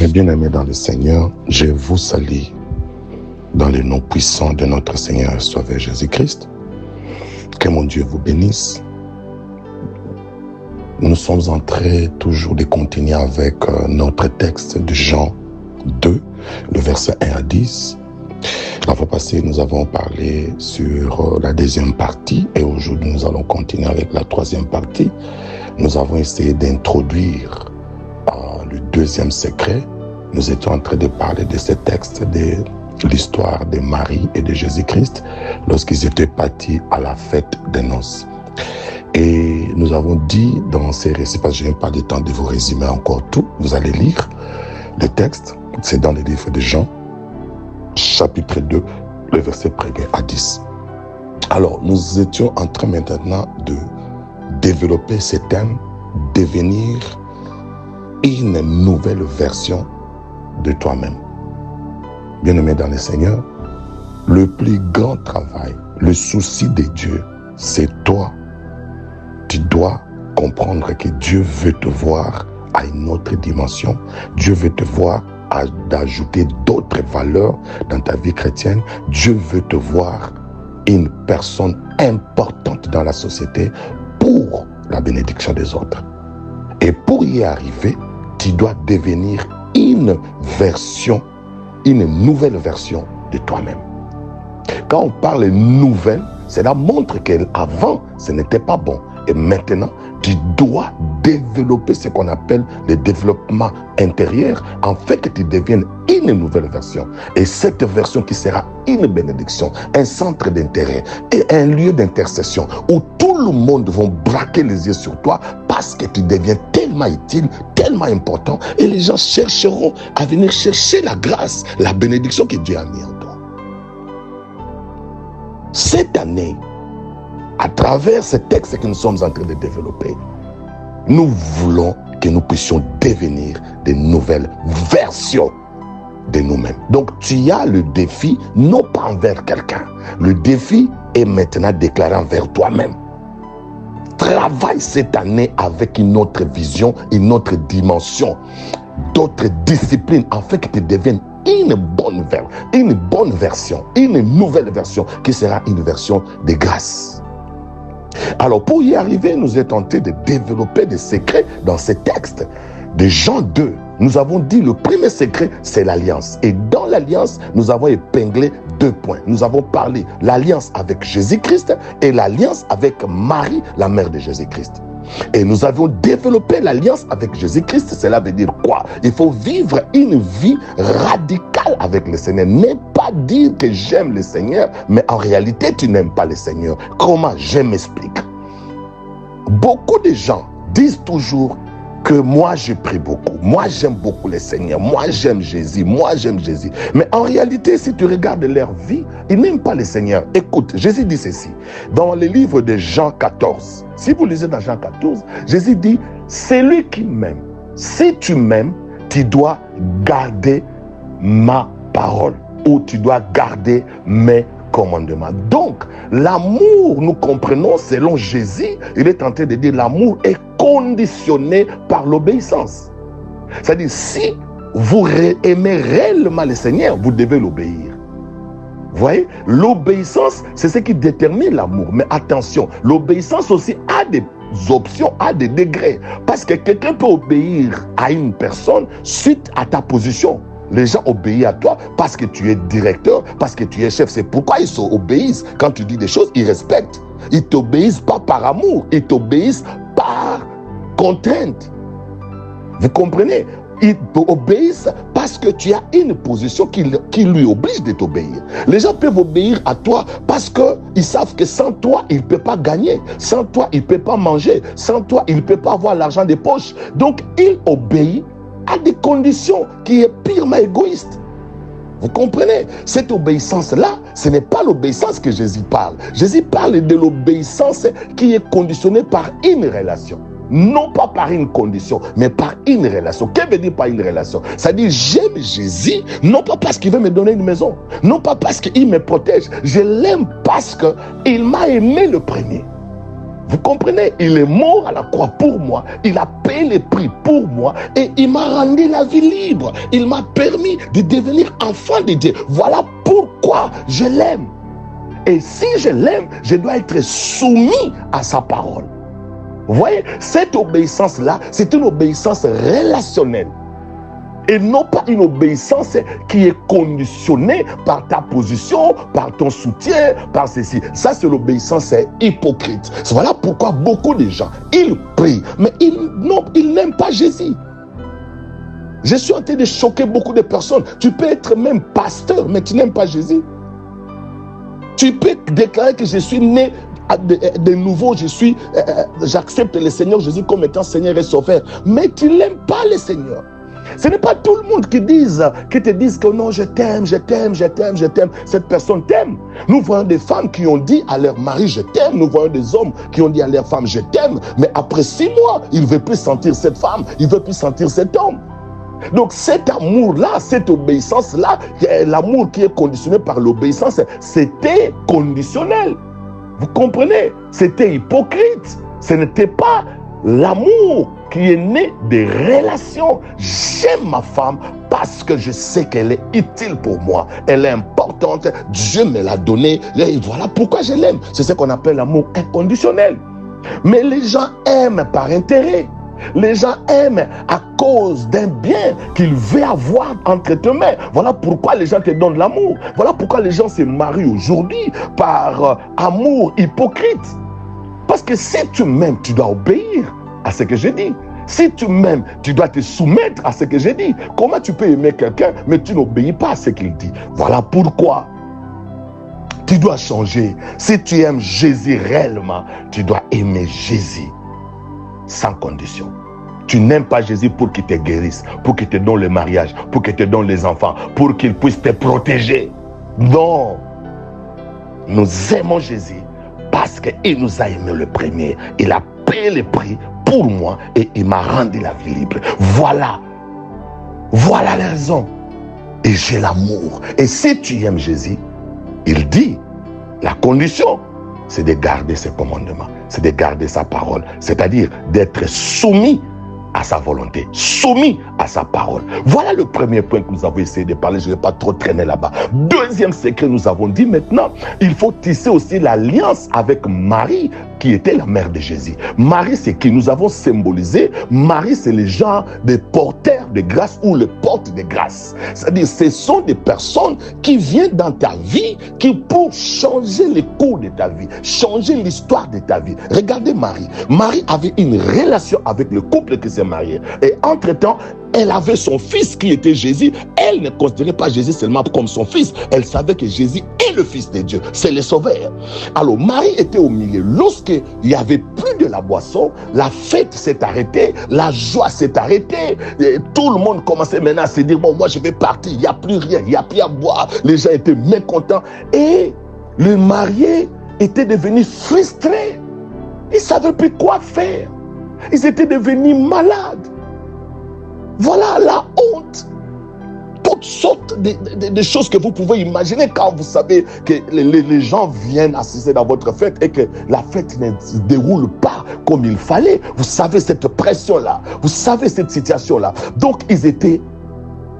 Mes bien-aimés dans le Seigneur, je vous salue dans le nom puissant de notre Seigneur et Sauveur Jésus-Christ. Que mon Dieu vous bénisse. Nous sommes en train toujours de continuer avec notre texte de Jean 2, le verset 1 à 10. La fois passée, nous avons parlé sur la deuxième partie et aujourd'hui, nous allons continuer avec la troisième partie. Nous avons essayé d'introduire le deuxième secret. Nous étions en train de parler de ce texte de l'histoire de Marie et de Jésus-Christ lorsqu'ils étaient partis à la fête des noces. Et nous avons dit dans ces récits, parce que je n'ai pas le temps de vous résumer encore tout, vous allez lire le texte, c'est dans le livre de Jean, chapitre 2, le verset 1 à 10. Alors, nous étions en train maintenant de développer ce thème, devenir une nouvelle version de toi-même. Bien-aimé dans le Seigneur, le plus grand travail, le souci de Dieu, c'est toi. Tu dois comprendre que Dieu veut te voir à une autre dimension. Dieu veut te voir d'ajouter d'autres valeurs dans ta vie chrétienne. Dieu veut te voir une personne importante dans la société pour la bénédiction des autres. Et pour y arriver, tu dois devenir une nouvelle version de toi-même. Quand on parle nouvelle, cela montre qu'avant, ce n'était pas bon. Et maintenant, tu dois développer ce qu'on appelle le développement intérieur, en fait que tu deviennes une nouvelle version. Et cette version qui sera une bénédiction, un centre d'intérêt et un lieu d'intercession où tout le monde va braquer les yeux sur toi parce que tu deviens tellement utile, tellement important, et les gens chercheront à venir chercher la grâce, la bénédiction que Dieu a mis en toi. Cette année, à travers ce texte que nous sommes en train de développer, nous voulons que nous puissions devenir de nouvelles versions de nous-mêmes. Donc tu as le défi, non pas envers quelqu'un. Le défi est maintenant déclaré envers toi-même. Travaille cette année avec une autre vision, une autre dimension, d'autres disciplines, afin que tu deviennes une bonne version, une nouvelle version qui sera une version de grâce. Alors pour y arriver, nous sommes tentés de développer des secrets dans ces textes de Jean 2. Nous avons dit le premier secret, c'est l'alliance. Et dans l'alliance, nous avons épinglé 2 points. Nous avons parlé l'alliance avec Jésus-Christ et l'alliance avec Marie, la mère de Jésus-Christ. Et nous avons développé l'alliance avec Jésus-Christ. Cela veut dire quoi? Il faut vivre une vie radicale avec le Seigneur. Ne pas dire que j'aime le Seigneur, mais en réalité, tu n'aimes pas le Seigneur. Comment? Je m'explique. Beaucoup de gens disent toujours que moi je prie beaucoup, moi j'aime beaucoup le Seigneur, moi j'aime Jésus, Mais en réalité, si tu regardes leur vie, ils n'aiment pas le Seigneur. Écoute, Jésus dit ceci, dans le livre de Jean 14, si vous lisez dans Jean 14, Jésus dit, c'est lui qui m'aime. Si tu m'aimes, tu dois garder ma parole, ou tu dois garder mes commandements. Donc, l'amour, nous comprenons, selon Jésus, il est tenté de dire l'amour est conditionné par l'obéissance. C'est-à-dire, si vous aimez réellement le Seigneur, vous devez l'obéir. Vous voyez, l'obéissance, c'est ce qui détermine l'amour. Mais attention, l'obéissance aussi a des options, a des degrés. Parce que quelqu'un peut obéir à une personne suite à ta position. Les gens obéissent à toi parce que tu es directeur, parce que tu es chef. C'est pourquoi ils obéissent. Quand tu dis des choses, ils respectent. Ils ne t'obéissent pas par amour, ils t'obéissent par contrainte. Vous comprenez? Ils t'obéissent parce que tu as une position qui lui oblige de t'obéir. Les gens peuvent obéir à toi parce qu'ils savent que sans toi, ils ne peuvent pas gagner. Sans toi, ils ne peuvent pas manger. Sans toi, ils ne peuvent pas avoir l'argent des poches. Donc, ils obéissent à des conditions qui est purement égoïste. Vous comprenez? Cette obéissance-là, ce n'est pas l'obéissance que Jésus parle. Jésus parle de l'obéissance qui est conditionnée par une relation. Non pas par une condition, mais par une relation. Qu'est-ce que veut dire par une relation? C'est-à-dire, j'aime Jésus, non pas parce qu'il veut me donner une maison, non pas parce qu'il me protège. Je l'aime parce qu'il m'a aimé le premier. Vous comprenez? Il est mort à la croix pour moi. Il a payé le prix pour moi. Et il m'a rendu la vie libre. Il m'a permis de devenir enfant de Dieu. Voilà pourquoi je l'aime. Et si je l'aime, je dois être soumis à sa parole. Vous voyez, cette obéissance-là, c'est une obéissance relationnelle. Et non pas une obéissance qui est conditionnée par ta position, par ton soutien, par ceci. Ça, c'est l'obéissance hypocrite. Voilà pourquoi beaucoup de gens, ils prient, mais ils n'aiment pas Jésus. Je suis en train de choquer beaucoup de personnes. Tu peux être même pasteur, mais tu n'aimes pas Jésus. Tu peux déclarer que je suis né de nouveau, j'accepte le Seigneur Jésus comme étant Seigneur et Sauveur, mais tu n'aimes pas le Seigneur. Ce n'est pas tout le monde qui te dise que non, je t'aime, je t'aime, je t'aime, je t'aime. Cette personne t'aime. Nous voyons des femmes qui ont dit à leur mari, je t'aime. Nous voyons des hommes qui ont dit à leur femme, je t'aime. Mais après 6 mois, il ne veut plus sentir cette femme, il ne veut plus sentir cet homme. Donc cet amour-là, cette obéissance-là, l'amour qui est conditionné par l'obéissance, c'était conditionnel. Vous comprenez? C'était hypocrite. Ce n'était pas l'amour qui est né des relations. J'aime ma femme parce que je sais qu'elle est utile pour moi. Elle est importante. Dieu me l'a donnée. Et voilà pourquoi je l'aime. C'est ce qu'on appelle l'amour inconditionnel. Mais les gens aiment par intérêt. Les gens aiment à cause d'un bien qu'ils veulent avoir entre tes mains. Voilà pourquoi les gens te donnent l'amour. Voilà pourquoi les gens se marient aujourd'hui par amour hypocrite. Parce que si tu m'aimes, tu dois obéir à ce que je dis. Si tu m'aimes, tu dois te soumettre à ce que je dis. Comment tu peux aimer quelqu'un, mais tu n'obéis pas à ce qu'il dit? Voilà pourquoi tu dois changer. Si tu aimes Jésus réellement, tu dois aimer Jésus sans condition. Tu n'aimes pas Jésus pour qu'il te guérisse, pour qu'il te donne le mariage, pour qu'il te donne les enfants, pour qu'il puisse te protéger. Non. Nous aimons Jésus parce qu'il nous a aimés le premier. Il a payé le prix pour moi et il m'a rendu la vie libre. Voilà la raison. Et j'ai l'amour. Et si tu aimes Jésus, il dit, la condition, c'est de garder ses commandements, c'est de garder sa parole, c'est-à-dire d'être soumis à sa volonté, soumis à sa parole. Voilà le premier point que nous avons essayé de parler. Je ne vais pas trop traîner là-bas. Deuxième secret, nous avons dit maintenant, il faut tisser aussi l'alliance avec Marie, qui était la mère de Jésus. Marie, c'est qui nous avons symbolisé. Marie, c'est les gens des porteurs de grâce ou les portes de grâce. C'est-à-dire, ce sont des personnes qui viennent dans ta vie, qui pour changer le cours de ta vie, changer l'histoire de ta vie. Regardez Marie. Marie avait une relation avec le couple qui s'est marié. Et entre-temps, elle avait son fils qui était Jésus. Elle ne considérait pas Jésus seulement comme son fils. Elle savait que Jésus est le fils de Dieu. C'est le sauveur. Alors Marie était au milieu. Lorsqu'il n'y avait plus de la boisson, la fête s'est arrêtée, la joie s'est arrêtée. Et tout le monde commençait maintenant à se dire, bon, moi je vais partir, il n'y a plus rien, il n'y a plus à boire. Les gens étaient mécontents. Et le marié était devenu frustré. Il ne savait plus quoi faire. Ils étaient devenus malades. Voilà la honte. Toutes sortes de choses que vous pouvez imaginer quand vous savez que les gens viennent assister dans votre fête et que la fête ne se déroule pas comme il fallait. Vous savez cette pression-là. Vous savez cette situation-là. Donc, ils étaient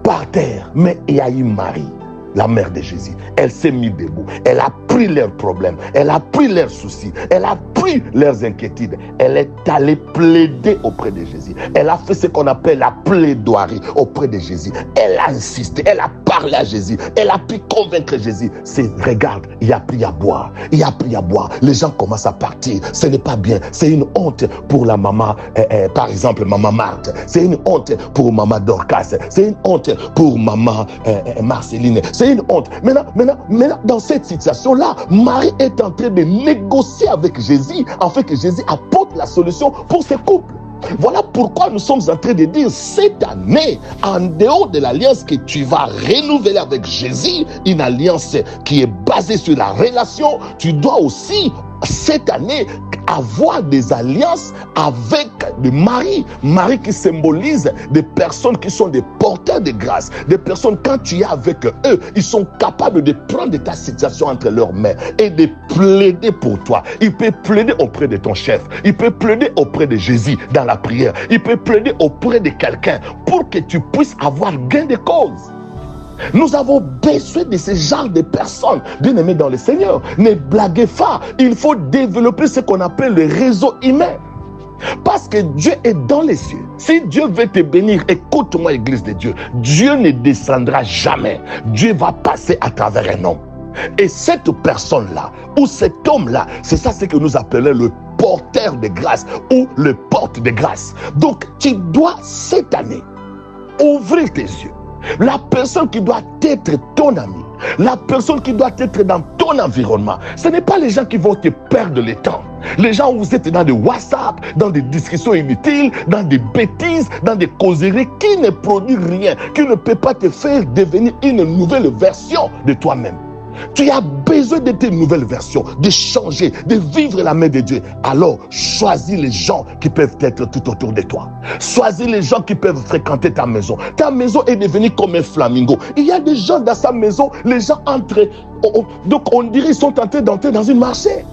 par terre. Mais il y a eu Marie, la mère de Jésus. Elle s'est mise debout. Elle a pris leurs problèmes. Elle a pris leurs soucis. Elle a pris leurs inquiétudes. Elle est allée plaider auprès de Jésus. Elle a fait ce qu'on appelle la plaidoirie auprès de Jésus. Elle a insisté. Elle a parlé à Jésus. Elle a pu convaincre Jésus. C'est, regarde, il y a plus à boire. Il y a plus à boire. Les gens commencent à partir. Ce n'est pas bien. C'est une honte pour la maman, par exemple, maman Marthe. C'est une honte pour maman Dorcas. C'est une honte pour maman Marceline. C'est une honte. Maintenant, dans cette situation-là, Marie est en train de négocier avec Jésus, afin que Jésus apporte la solution pour ce couple. Voilà pourquoi nous sommes en train de dire, cette année, en dehors de l'alliance que tu vas renouveler avec Jésus, une alliance qui est basée sur la relation, tu dois aussi, cette année, avoir des alliances avec des maris. Maris qui symbolisent des personnes qui sont des porteurs de grâce. Des personnes, quand tu es avec eux, ils sont capables de prendre ta situation entre leurs mains et de plaider pour toi. Il peut plaider auprès de ton chef. Il peut plaider auprès de Jésus dans la prière. Il peut plaider auprès de quelqu'un pour que tu puisses avoir gain de cause. Nous avons besoin de ce genre de personnes, bien-aimés dans le Seigneur. Ne blaguez pas. Il faut développer ce qu'on appelle le réseau humain. Parce que Dieu est dans les cieux. Si Dieu veut te bénir, écoute-moi, Église de Dieu. Dieu ne descendra jamais. Dieu va passer à travers un homme. Et cette personne-là, ou cet homme-là, c'est ça ce que nous appelons le porteur de grâce ou le porte de grâce. Donc, tu dois cette année ouvrir tes yeux. La personne qui doit être ton ami, la personne qui doit être dans ton environnement, ce n'est pas les gens qui vont te perdre le temps. Les gens où vous êtes dans des WhatsApp, dans des discussions inutiles, dans des bêtises, dans des causeries qui ne produisent rien, qui ne peut pas te faire devenir une nouvelle version de toi-même. Tu as besoin d'être une nouvelle version, de changer, de vivre la main de Dieu. Alors, choisis les gens qui peuvent être tout autour de toi. Choisis les gens qui peuvent fréquenter ta maison. Ta maison est devenue comme un flamingo. Il y a des gens dans sa maison, les gens entrent. Donc, on dirait qu'ils sont en train d'entrer dans un marché.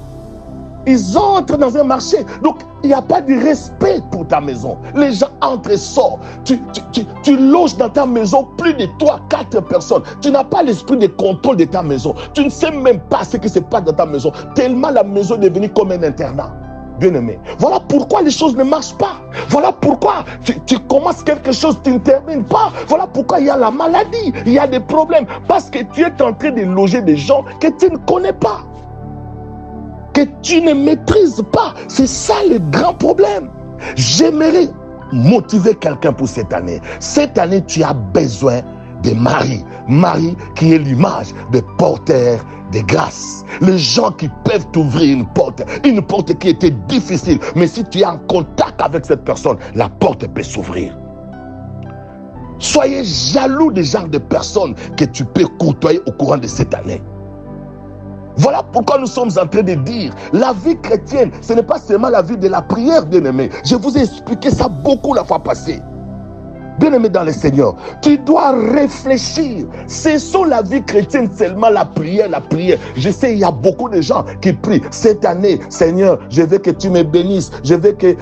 Ils entrent dans un marché. Donc, il n'y a pas de respect pour ta maison. Les gens entrent et sortent. Tu loges dans ta maison plus de 3-4 personnes. Tu n'as pas l'esprit de contrôle de ta maison. Tu ne sais même pas ce qui se passe dans ta maison. Tellement la maison est devenue comme un internat. Bien-aimé. Voilà pourquoi les choses ne marchent pas. Voilà pourquoi tu commences quelque chose, tu ne termines pas. Voilà pourquoi il y a la maladie. Il y a des problèmes. Parce que tu es en train de loger des gens que tu ne connais pas, que tu ne maîtrises pas. C'est ça le grand problème. J'aimerais motiver quelqu'un pour cette année. Cette année, tu as besoin de Marie. Marie qui est l'image des porteurs de grâce. Les gens qui peuvent t'ouvrir une porte qui était difficile. Mais si tu es en contact avec cette personne, la porte peut s'ouvrir. Soyez jaloux des genres de personnes que tu peux côtoyer au courant de cette année. Voilà pourquoi nous sommes en train de dire, la vie chrétienne, ce n'est pas seulement la vie de la prière, bien-aimé. Je vous ai expliqué ça beaucoup la fois passée. Bien-aimé dans le Seigneur, tu dois réfléchir. Cessons la vie chrétienne seulement la prière, la prière. Je sais, il y a beaucoup de gens qui prient. Cette année, Seigneur, je veux que tu me bénisses. Je veux que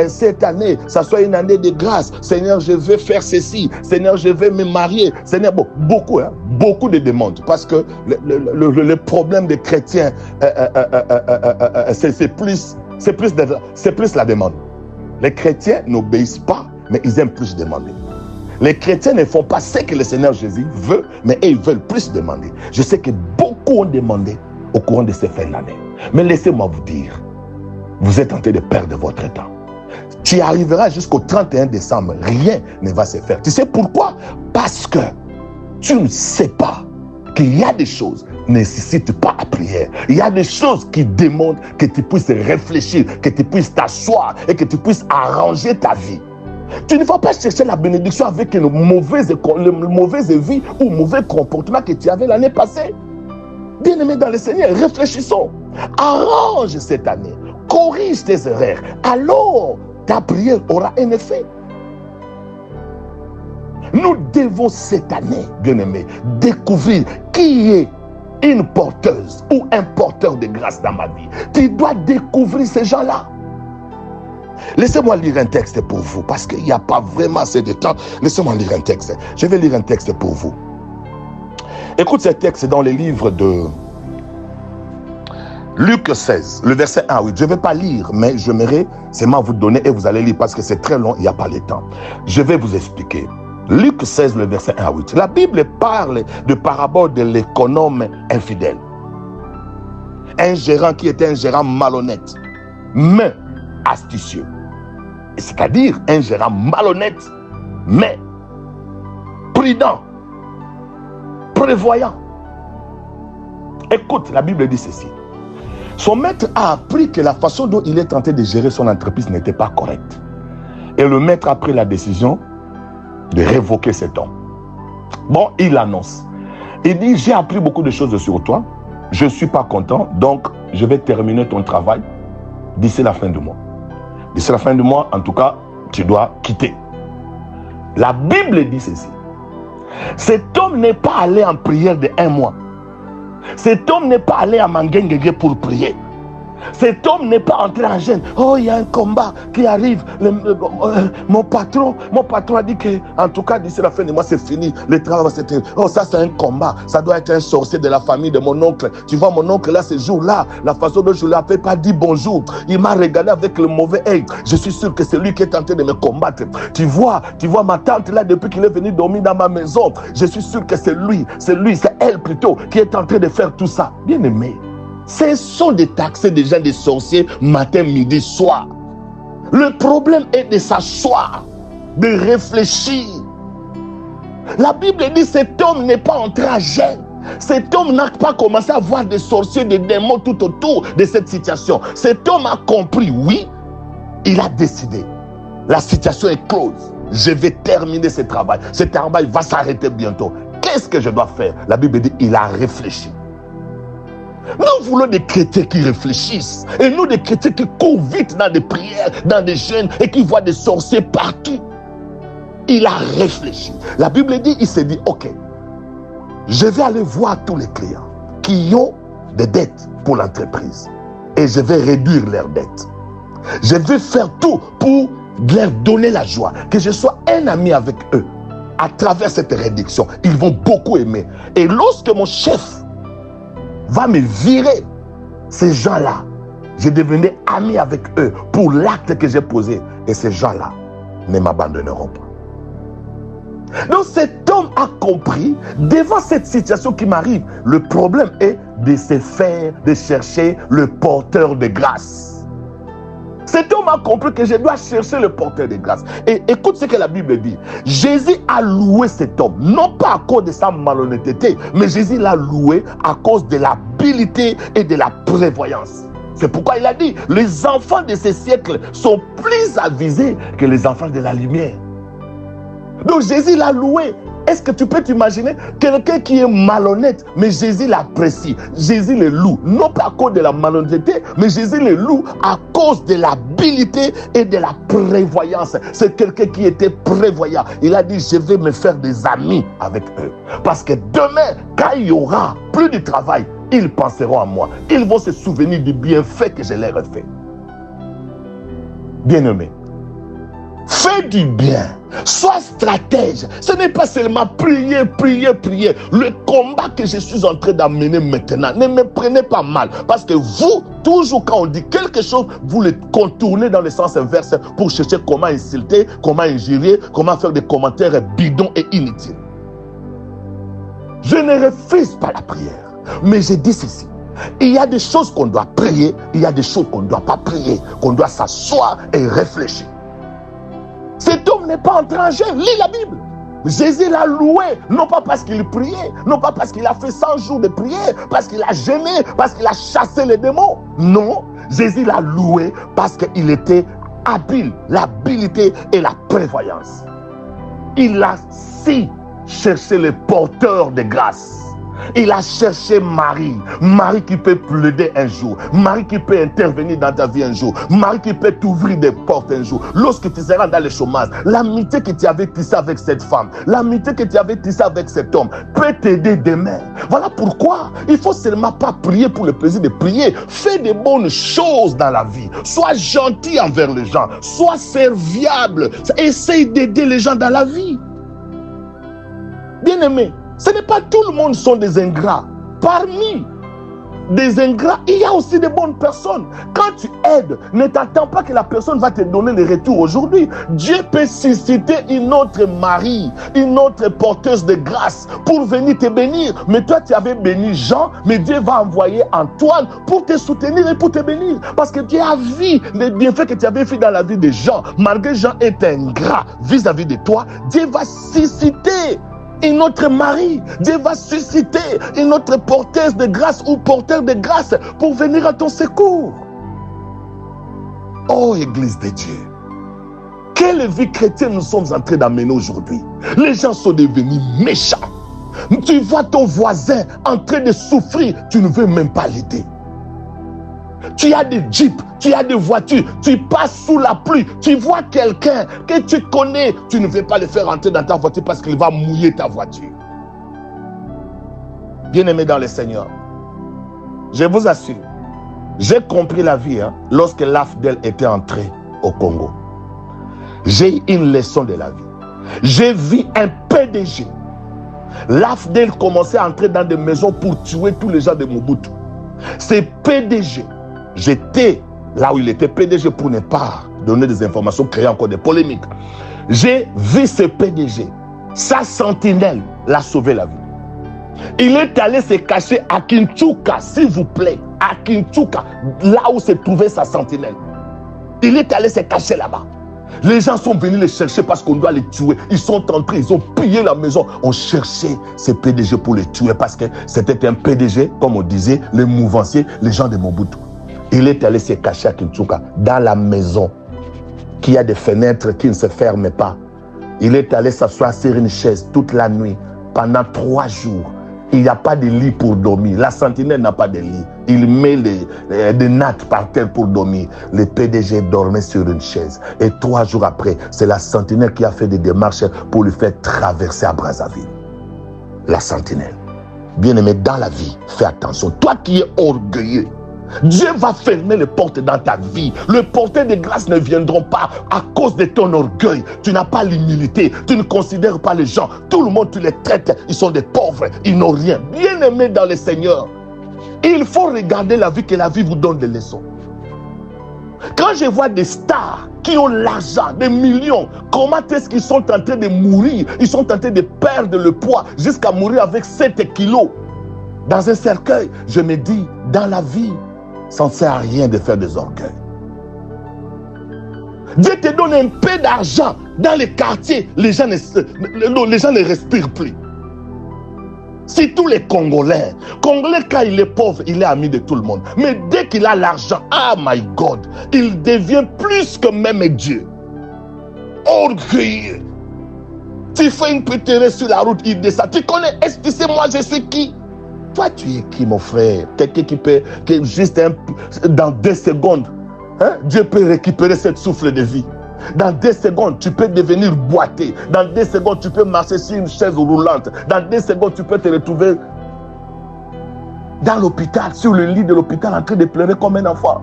cette année, ça soit une année de grâce. Seigneur, je veux faire ceci. Seigneur, je veux me marier. Seigneur, beaucoup de demandes. Parce que le problème des chrétiens, c'est plus la demande. Les chrétiens n'obéissent pas, mais ils aiment plus demander. Les chrétiens ne font pas ce que le Seigneur Jésus veut, mais ils veulent plus demander. Je sais que beaucoup ont demandé au courant de ces fins d'année. Mais laissez-moi vous dire, vous êtes en train de perdre votre temps. Tu arriveras jusqu'au 31 décembre, rien ne va se faire. Tu sais pourquoi? Parce que tu ne sais pas qu'il y a des choses qui ne nécessitent pas la prière. Il y a des choses qui demandent que tu puisses réfléchir, que tu puisses t'asseoir et que tu puisses arranger ta vie. Tu ne vas pas chercher la bénédiction avec une mauvaise vie ou mauvais comportement que tu avais l'année passée. Bien-aimé dans le Seigneur, réfléchissons. Arrange cette année. Corrige tes erreurs. Alors, ta prière aura un effet. Nous devons cette année, bien-aimé, découvrir qui est une porteuse ou un porteur de grâce dans ma vie. Tu dois découvrir ces gens-là. Laissez-moi lire un texte pour vous, parce qu'il n'y a pas vraiment assez de temps. Laissez-moi lire un texte. Je vais lire un texte pour vous. Écoute ce texte dans les livres de Luc 16, le verset 1 à 8. Je ne vais pas lire, mais j'aimerais seulement vous donner et vous allez lire parce que c'est très long, il n'y a pas le temps. Je vais vous expliquer. Luc 16, le verset 1 à 8. La Bible parle de parabole de l'économe infidèle. Un gérant qui était un gérant malhonnête, mais astucieux. C'est-à-dire un gérant malhonnête, mais prudent, prévoyant. Écoute, la Bible dit ceci. Son maître a appris que la façon dont il est tenté de gérer son entreprise n'était pas correcte. Et le maître a pris la décision de révoquer cet homme. Bon, il annonce. Il dit, j'ai appris beaucoup de choses sur toi. Je ne suis pas content, donc je vais terminer ton travail d'ici la fin du mois. D'ici la fin du mois, en tout cas, tu dois quitter. La Bible dit ceci. Cet homme n'est pas allé en prière de 1 mois. Cet homme n'est pas allé à Mangenguege pour prier. Cet homme n'est pas entré en gêne. Oh, il y a un combat qui arrive. Mon patron a dit que, en tout cas, d'ici la fin du mois, c'est fini. Le travail va se terminer. Oh, ça, c'est un combat. Ça doit être un sorcier de la famille de mon oncle. Tu vois, mon oncle, là, ce jour-là, la façon dont je ne lui avais pas dit bonjour, il m'a regardé avec le mauvais œil. Je suis sûr que c'est lui qui est en train de me combattre. Tu vois ma tante, là, depuis qu'il est venu dormir dans ma maison, je suis sûr que c'est elle plutôt, qui est en train de faire tout ça. Bien aimé. Ce sont des taxés des gens, des sorciers, matin, midi, soir. Le problème est de s'asseoir, de réfléchir. La Bible dit que cet homme n'est pas entré à gêne. Cet homme n'a pas commencé à voir des sorciers, des démons tout autour de cette situation. Cet homme a compris, oui, il a décidé. La situation est close. Je vais terminer ce travail. Ce travail va s'arrêter bientôt. Qu'est-ce que je dois faire? La Bible dit qu'il a réfléchi. Nous voulons des chrétiens qui réfléchissent. Et nous des chrétiens qui courent vite dans des prières, dans des jeûnes et qui voient des sorciers partout. Il a réfléchi. La Bible dit, il s'est dit, ok, je vais aller voir tous les clients qui ont des dettes pour l'entreprise. Et je vais réduire leurs dettes. Je vais faire tout pour leur donner la joie. Que je sois un ami avec eux. À travers cette réduction, ils vont beaucoup aimer. Et lorsque mon chef va me virer, ces gens-là, je devenais ami avec eux pour l'acte que j'ai posé. Et ces gens-là ne m'abandonneront pas. Donc cet homme a compris, devant cette situation qui m'arrive, le problème est de chercher le porteur de grâce. Cet homme a compris que je dois chercher le porteur de grâce. Et écoute ce que la Bible dit. Jésus a loué cet homme, non pas à cause de sa malhonnêteté, mais Jésus l'a loué à cause de l'habileté et de la prévoyance. C'est pourquoi il a dit, les enfants de ce siècle sont plus avisés que les enfants de la lumière. Donc Jésus l'a loué. Est-ce que tu peux t'imaginer quelqu'un qui est malhonnête, mais Jésus l'apprécie, Jésus le loue, non pas à cause de la malhonnêteté, mais Jésus le loue à cause de l'habileté et de la prévoyance. C'est quelqu'un qui était prévoyant. Il a dit, je vais me faire des amis avec eux. Parce que demain, quand il y aura plus de travail, ils penseront à moi. Ils vont se souvenir du bienfait que je leur ai fait. Bien-aimé, fais du bien. Sois stratège. Ce n'est pas seulement prier. Le combat que je suis en train d'amener maintenant, ne me prenez pas mal. Parce que vous, toujours quand on dit quelque chose, vous le contournez dans le sens inverse pour chercher comment insulter, comment injurier, comment faire des commentaires bidons et inutiles. Je ne refuse pas la prière. Mais je dis ceci. Il y a des choses qu'on doit prier, il y a des choses qu'on ne doit pas prier, qu'on doit s'asseoir et réfléchir. Cet homme n'est pas entré en gêne. Lis la Bible. Jésus l'a loué, non pas parce qu'il priait, non pas parce qu'il a fait 100 jours de prière, parce qu'il a gêné, parce qu'il a chassé les démons. Non, Jésus l'a loué parce qu'il était habile, l'habileté et la prévoyance. Il a si cherché les porteurs de grâce. Il a cherché Marie. Marie qui peut plaider un jour. Marie qui peut intervenir dans ta vie un jour. Marie qui peut t'ouvrir des portes un jour. Lorsque tu seras dans le chômage, l'amitié que tu avais tissée avec cette femme, l'amitié que tu avais tissée avec cet homme peut t'aider demain. Voilà pourquoi il ne faut seulement pas prier pour le plaisir de prier. Fais de bonnes choses dans la vie. Sois gentil envers les gens. Sois serviable. Essaye d'aider les gens dans la vie. Bien-aimé, ce n'est pas tout le monde sont des ingrats. Parmi des ingrats, il y a aussi des bonnes personnes. Quand tu aides, ne t'attends pas que la personne va te donner le retour aujourd'hui. Dieu peut susciter une autre Marie, une autre porteuse de grâce pour venir te bénir. Mais toi, tu avais béni Jean, mais Dieu va envoyer Antoine pour te soutenir et pour te bénir. Parce que Dieu a vu les bienfaits que tu avais fait dans la vie de Jean. Malgré Jean est ingrat vis-à-vis de toi, Dieu va susciter une autre Marie. Dieu va susciter une autre porteuse de grâce ou porteur de grâce pour venir à ton secours. Oh, Église de Dieu, quelle vie chrétienne nous sommes en train d'amener aujourd'hui. Les gens sont devenus méchants. Tu vois ton voisin en train de souffrir, tu ne veux même pas l'aider. Tu as des jeeps, tu as des voitures, tu passes sous la pluie, tu vois quelqu'un que tu connais, tu ne veux pas le faire entrer dans ta voiture parce qu'il va mouiller ta voiture. Bien-aimé dans le Seigneur, je vous assure, j'ai compris la vie lorsque l'AFDEL était entré au Congo. J'ai eu une leçon de la vie. J'ai vu un PDG. L'AFDEL commençait à entrer dans des maisons pour tuer tous les gens de Mobutu. C'est PDG. J'étais là où il était PDG pour ne pas donner des informations, créer encore des polémiques. J'ai vu ce PDG. Sa sentinelle l'a sauvé la vie. Il est allé se cacher à Kinshasa, s'il vous plaît. À Kinshasa, là où se trouvait sa sentinelle. Il est allé se cacher là-bas. Les gens sont venus les chercher parce qu'on doit les tuer. Ils sont entrés, ils ont pillé la maison. On cherchait ces PDG pour les tuer parce que c'était un PDG, comme on disait, les mouvanciers, les gens de Mobutu. Il est allé se cacher à Kinshasa, dans la maison, qui a des fenêtres qui ne se ferment pas. Il est allé s'asseoir sur une chaise toute la nuit, pendant 3 jours. Il n'y a pas de lit pour dormir. La sentinelle n'a pas de lit. Il met des nattes par terre pour dormir. Le PDG dormait sur une chaise. Et 3 jours après, c'est la sentinelle qui a fait des démarches pour lui faire traverser à Brazzaville. La sentinelle. Bien-aimé, dans la vie, fais attention. Toi qui es orgueilleux, Dieu va fermer les portes dans ta vie. Les porteurs de grâce ne viendront pas à cause de ton orgueil. Tu n'as pas l'humilité. Tu ne considères pas les gens. Tout le monde, tu les traites. Ils sont des pauvres. Ils n'ont rien. Bien-aimés dans le Seigneur, il faut regarder la vie, que la vie vous donne des leçons. Quand je vois des stars qui ont l'argent, des millions, comment est-ce qu'ils sont en train de mourir? Ils sont en train de perdre le poids jusqu'à mourir avec 7 kilos dans un cercueil. Je me dis, dans la vie, ça ne sert à rien de faire des orgueils. Dieu te donne un peu d'argent dans les quartiers, les gens ne respirent plus. C'est tous les Congolais. Congolais, quand il est pauvre, il est ami de tout le monde. Mais dès qu'il a l'argent, ah my God, il devient plus que même Dieu. Orgueilleux. Tu fais une petite erreur sur la route, il descend. Tu connais, est-ce que tu sais, moi je sais qui? Toi, tu es qui, mon frère? Quelqu'un qui juste dans 2 secondes, Dieu peut récupérer cette souffle de vie. Dans 2 secondes, tu peux devenir boité. Dans 2 secondes, tu peux marcher sur une chaise roulante. Dans 2 secondes, tu peux te retrouver dans l'hôpital, sur le lit de l'hôpital, en train de pleurer comme un enfant.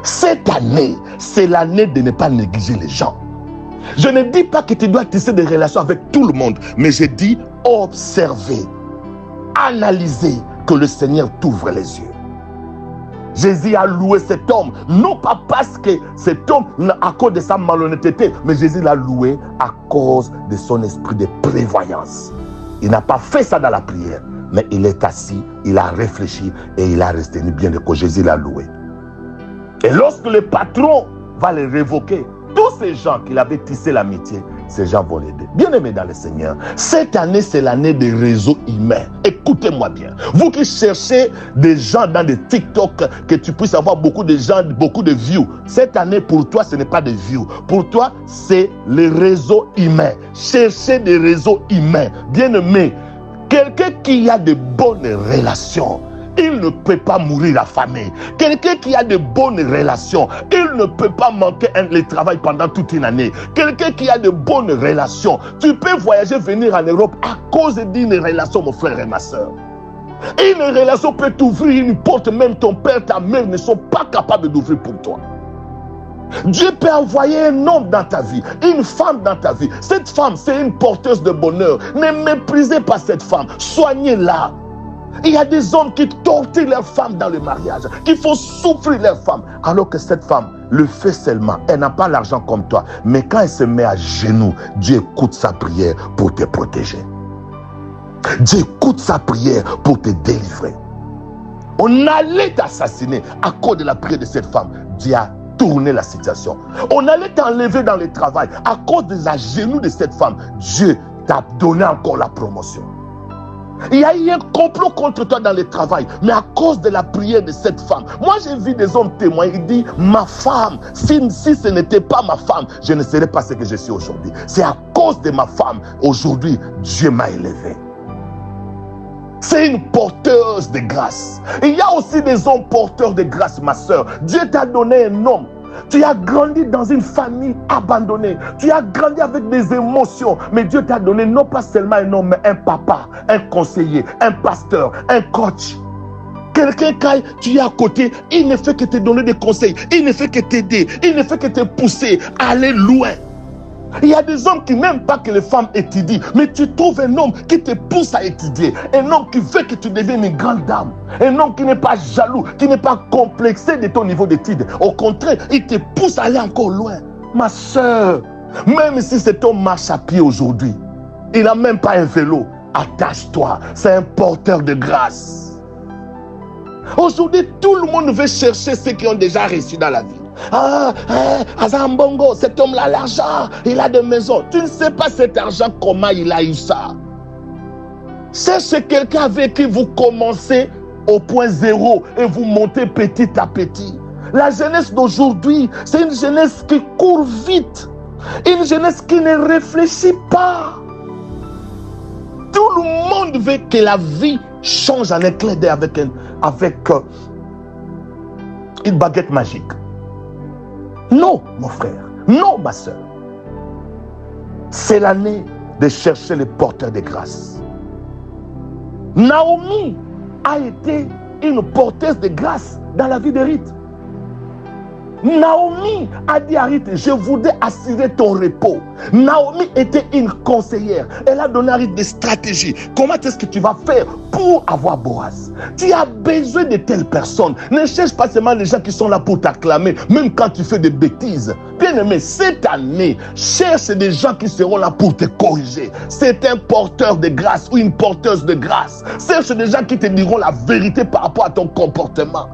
Cette année, c'est l'année de ne pas négliger les gens. Je ne dis pas que tu dois tisser des relations avec tout le monde, mais je dis observer. Analyser, que le Seigneur t'ouvre les yeux. Jésus a loué cet homme, non pas parce que cet homme, à cause de sa malhonnêteté, mais Jésus l'a loué à cause de son esprit de prévoyance. Il n'a pas fait ça dans la prière, mais il est assis, il a réfléchi et il a retenu bien de que Jésus l'a loué. Et lorsque le patron va le révoquer, tous ces gens qui avaient tissé l'amitié, ces gens vont l'aider. Bien-aimés dans le Seigneur, cette année, c'est l'année des réseaux humains. Écoutez-moi bien. Vous qui cherchez des gens dans des TikTok, que tu puisses avoir beaucoup de gens, beaucoup de views. Cette année, pour toi, ce n'est pas des views. Pour toi, c'est les réseaux humains. Cherchez des réseaux humains. Bien-aimés, quelqu'un qui a de bonnes relations, il ne peut pas mourir affamé. Quelqu'un qui a de bonnes relations, il ne peut pas manquer le travail pendant toute une année. Quelqu'un qui a de bonnes relations, tu peux voyager, venir en Europe à cause d'une relation, mon frère et ma soeur. Une relation peut t'ouvrir une porte, même ton père, ta mère ne sont pas capables d'ouvrir pour toi. Dieu peut envoyer un homme dans ta vie, une femme dans ta vie. Cette femme, c'est une porteuse de bonheur. Ne méprisez pas cette femme, soignez-la. Il y a des hommes qui torturent leurs femmes dans le mariage, qui font souffrir leurs femmes, alors que cette femme le fait seulement. Elle n'a pas l'argent comme toi, mais quand elle se met à genoux, Dieu écoute sa prière pour te protéger. Dieu écoute sa prière pour te délivrer. On allait t'assassiner à cause de la prière de cette femme. Dieu a tourné la situation. On allait t'enlever dans le travail à cause des genoux de cette femme. Dieu t'a donné encore la promotion. Il y a eu un complot contre toi dans le travail, mais à cause de la prière de cette femme. Moi, j'ai vu des hommes témoins, ils disent, ma femme, si ce n'était pas ma femme, je ne serais pas ce que je suis aujourd'hui. C'est à cause de ma femme, aujourd'hui, Dieu m'a élevé. C'est une porteuse de grâce. Il y a aussi des hommes porteurs de grâce, ma soeur. Dieu t'a donné un homme. Tu as grandi dans une famille abandonnée. Tu as grandi avec des émotions. Mais Dieu t'a donné non pas seulement un homme, mais un papa, un conseiller, un pasteur, un coach. Quelqu'un quand tu es à côté, il ne fait que te donner des conseils. Il ne fait que t'aider. Il ne fait que te pousser à aller loin. Il y a des hommes qui n'aiment pas que les femmes étudient, mais tu trouves un homme qui te pousse à étudier, un homme qui veut que tu deviennes une grande dame, un homme qui n'est pas jaloux, qui n'est pas complexé de ton niveau d'études. Au contraire, il te pousse à aller encore loin. Ma soeur, même si cet homme marche à pied aujourd'hui, il n'a même pas un vélo, attache-toi, c'est un porteur de grâce. Aujourd'hui, tout le monde veut chercher ceux qui ont déjà réussi dans la vie. Azambongo, cet homme-là a l'argent, il a des maisons. Tu ne sais pas cet argent, comment il a eu ça. C'est quelqu'un avec qui vous commencez au point zéro et vous montez petit à petit. La jeunesse d'aujourd'hui, c'est une jeunesse qui court vite, une jeunesse qui ne réfléchit pas. Tout le monde veut que la vie change en un clin d'œil avec une baguette magique. Non, mon frère. Non, ma soeur. C'est l'année de chercher les porteurs de grâce. Naomi a été une porteuse de grâce dans la vie de Ruth. Naomi a dit à Ruth, je voudrais assurer ton repos. Naomi était une conseillère. Elle a donné à Ruth des stratégies. Comment est-ce que tu vas faire pour avoir Boaz? Tu as besoin de telles personnes. Ne cherche pas seulement les gens qui sont là pour t'acclamer, même quand tu fais des bêtises. Bien aimé, cette année, cherche des gens qui seront là pour te corriger. C'est un porteur de grâce ou une porteuse de grâce. Cherche des gens qui te diront la vérité par rapport à ton comportement.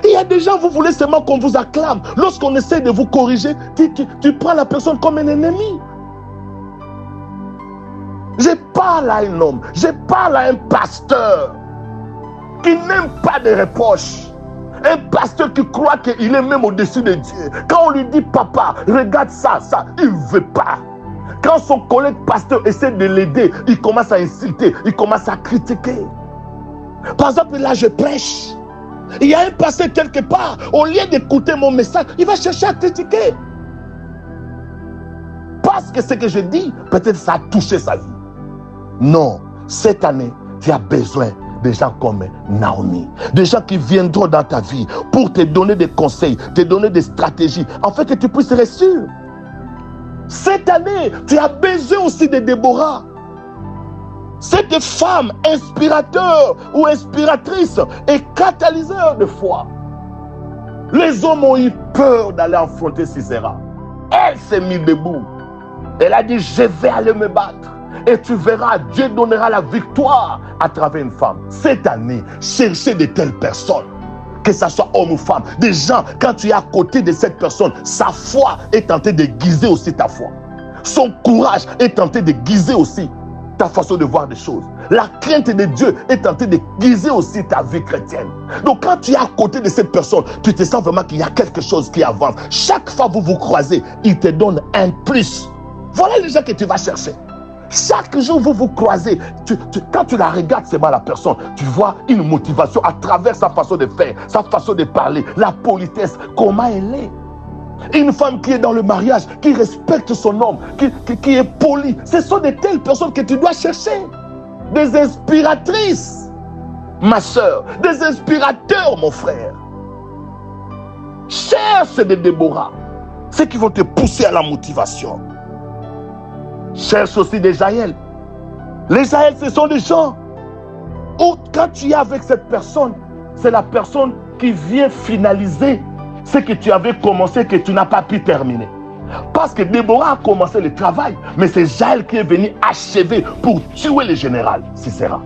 Il y a des gens, vous voulez seulement qu'on vous acclame. Lorsqu'on essaie de vous corriger, tu prends la personne comme un ennemi. Je parle à un homme, je parle à un pasteur qui n'aime pas de reproches. Un pasteur qui croit qu'il est même au-dessus de Dieu. Quand on lui dit, papa, regarde ça, il ne veut pas. Quand son collègue pasteur essaie de l'aider, il commence à insulter, il commence à critiquer. Par exemple, là, je prêche. Il y a un pasteur quelque part, au lieu d'écouter mon message, il va chercher à critiquer. Parce que ce que je dis, peut-être ça a touché sa vie. Non, cette année, tu as besoin de gens comme Naomi, des gens qui viendront dans ta vie pour te donner des conseils, te donner des stratégies, afin que tu puisses réussir. Cette année, tu as besoin aussi de Déborah. Cette femme inspirateur ou inspiratrice et catalyseur de foi. Les hommes ont eu peur d'aller affronter Sisera. Elle s'est mise debout. Elle a dit, je vais aller me battre. Et tu verras, Dieu donnera la victoire à travers une femme. Cette année, cherchez de telles personnes. Que ce soit homme ou femme. Des gens, quand tu es à côté de cette personne, sa foi est tentée de guiser aussi ta foi. Son courage est tenté de guiser aussi ta façon de voir des choses. La crainte de Dieu est tentée de guiser aussi ta vie chrétienne. Donc quand tu es à côté de cette personne, tu te sens vraiment qu'il y a quelque chose qui avance. Chaque fois que vous vous croisez, il te donne un plus. Voilà les gens que tu vas chercher. Chaque jour vous vous croisez, quand tu la regardes seulement la personne, tu vois une motivation à travers sa façon de faire, sa façon de parler, la politesse, comment elle est. Une femme qui est dans le mariage, qui respecte son homme, qui est polie. Ce sont de telles personnes que tu dois chercher. Des inspiratrices, ma soeur. Des inspirateurs, mon frère. Cherche des Déborah. Ceux qui vont te pousser à la motivation. Cherche aussi des Jaël. Les Jaël, ce sont des gens où quand tu es avec cette personne, c'est la personne qui vient finaliser ce que tu avais commencé, que tu n'as pas pu terminer. Parce que Déborah a commencé le travail, mais c'est Jaël qui est venu achever pour tuer le général Sisera.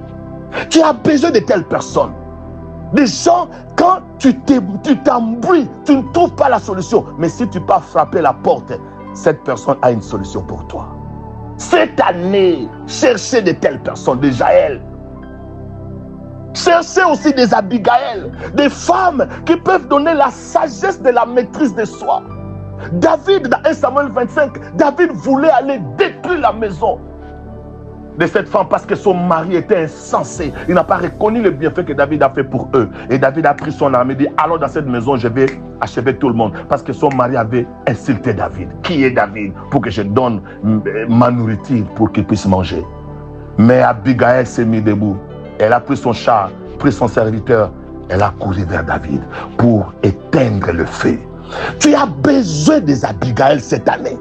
Tu as besoin de telles personnes. Des gens, quand tu t'embrouilles, tu ne trouves pas la solution. Mais si tu peux frapper la porte, cette personne a une solution pour toi. Cette année, cherchez de telles personnes, des Jaël. Cherchez aussi des Abigail, des femmes qui peuvent donner la sagesse de la maîtrise de soi. David, dans 1 Samuel 25, David voulait aller détruire la maison. de cette femme parce que son mari était insensé. Il n'a pas reconnu le bienfait que David a fait pour eux. Et David a pris son arme et dit, allons dans cette maison, je vais achever tout le monde. Parce que son mari avait insulté David. Qui est David pour que je donne ma nourriture pour qu'il puisse manger? Mais Abigail s'est mise debout. Elle a pris son char, pris son serviteur. Elle a couru vers David pour éteindre le feu. Tu as besoin des Abigail cette année.